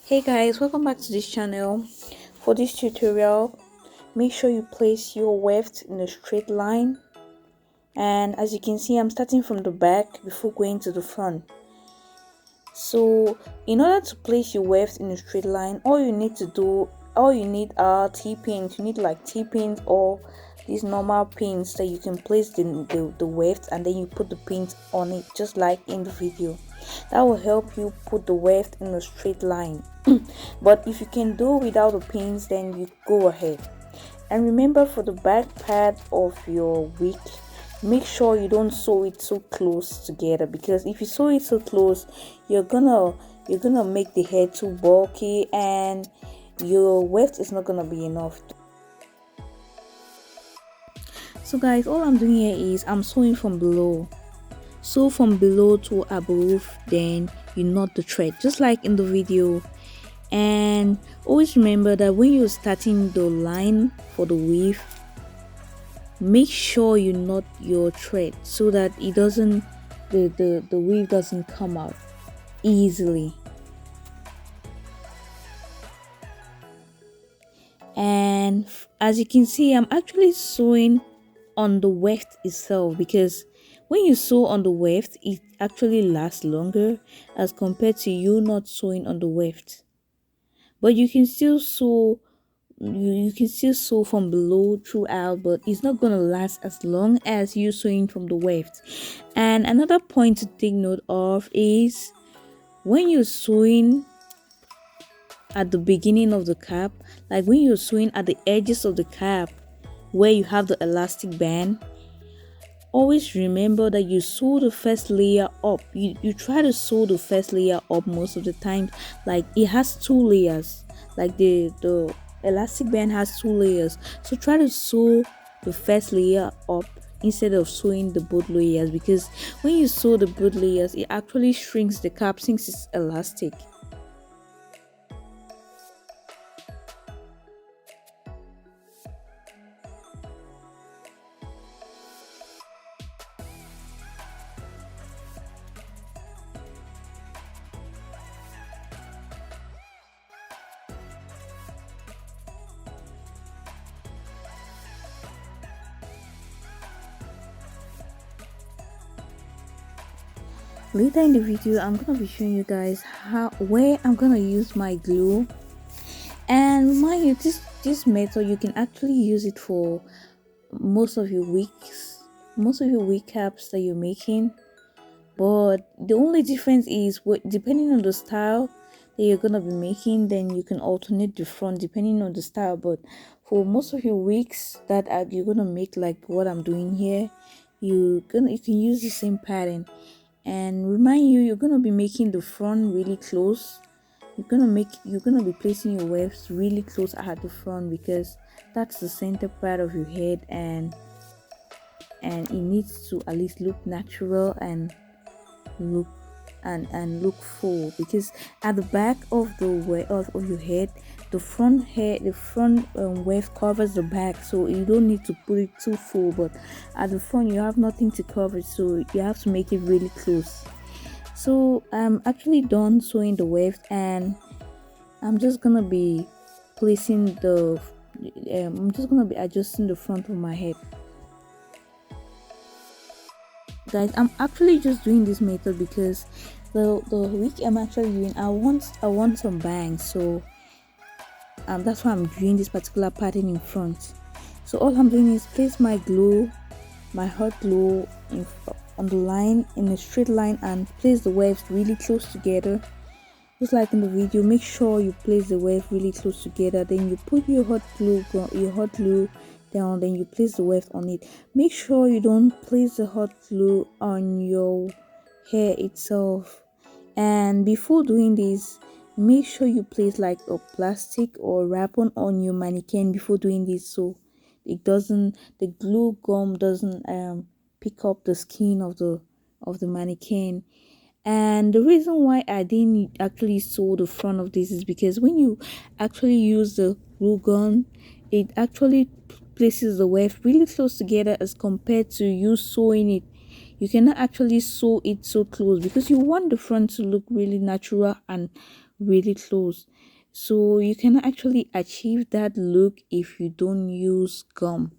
Hey guys, welcome back to this channel. For this tutorial, make sure you place your weft in a straight line, and as you can see, I'm starting from the back before going to the front. So in order to place your weft in a straight line, all you need are T-pins. You need like T-pins or these normal pins that you can place the weft, and then you put the pins on it just like in the video. That will help you put the weft in a straight line. But if you can do without the pins, then you go ahead. And remember, for the back part of your wig, make sure you don't sew it so close together, because if you sew it so close, you're gonna make the hair too bulky and your weft is not gonna be enough. So guys, all I'm doing here is I'm sewing from below. Sew from below to above, then you knot the thread just like in the video. And always remember that when you're starting the line for the weave, make sure you knot your thread so that it doesn't the weave doesn't come out easily. And as you can see, I'm actually sewing on the weft itself, because when you sew on the weft, it actually lasts longer as compared to you not sewing on the weft. But you can still sew, you can still sew from below throughout, but it's not gonna last as long as you sewing from the weft. And another point to take note of is when you're sewing at the beginning of the cap, like when you're sewing at the edges of the cap where you have the elastic band, always remember that you sew the first layer up. You try to sew the first layer up most of the time. Like it has two layers, like the elastic band has two layers, so try to sew the first layer up instead of sewing the both layers, because when you sew the both layers, it actually shrinks the cap since it's elastic. Later in the video, I'm gonna be showing you guys where I'm gonna use my glue. And mind you, this method, you can actually use it for most of your wig caps that you're making. But the only difference is depending on the style that you're gonna be making, then you can alternate the front depending on the style. But for most of your wigs that you're gonna make, like what I'm doing here, you can use the same pattern. And remind you, you're gonna be making the front really close. You're gonna be placing your wefts really close at the front, because that's the center part of your head, and it needs to at least look natural and look look full, because at the back of of your head, the front weft covers the back, so you don't need to put it too full. But at the front, you have nothing to cover, so you have to make it really close. So I'm actually done sewing the weft, and I'm just gonna be placing I'm just gonna be adjusting the front of my head. Guys, I'm actually just doing this method because the wig I'm actually doing, I want some bangs, so that's why I'm doing this particular pattern in front. So all I'm doing is place my hot glue on the line in a straight line, and place the wefts really close together just like in the video. Make sure you place the weft really close together, then you put your hot glue down, then you place the weft on it. Make sure you don't place the hot glue on your hair itself. And before doing this, make sure you place like a plastic or wrap-on your mannequin before doing this, so the glue gum doesn't pick up the skin of the mannequin. And the reason why I didn't actually sew the front of this is because when you actually use the glue gun, it actually places the weft really close together as compared to you sewing it. You cannot actually sew it so close because you want the front to look really natural and really close. So you can actually achieve that look if you don't use gum.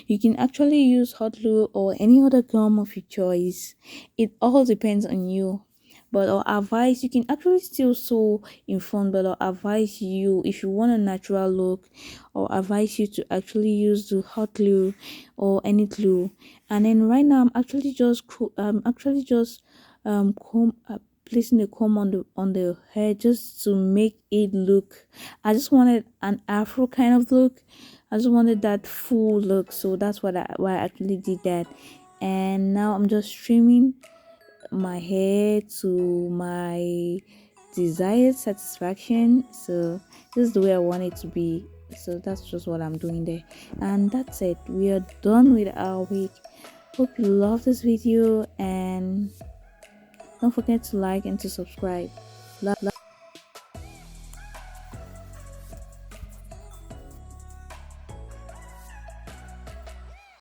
You can actually use hot glue or any other gum of your choice. It all depends on you. But I'll advise, you can actually still sew in front, but I'll advise you, if you want a natural look, I'll advise you to actually use the hot glue or any glue. And then right now I'm actually just comb placing the comb on the hair just to make it look, I just wanted an afro kind of look. I just wanted that full look, so that's why I actually did that. And now I'm just trimming my hair to my desired satisfaction. So this is the way I want it to be. So that's just what I'm doing there. And that's it. We are done with our week. Hope you love this video, and don't forget to like and to subscribe. Love.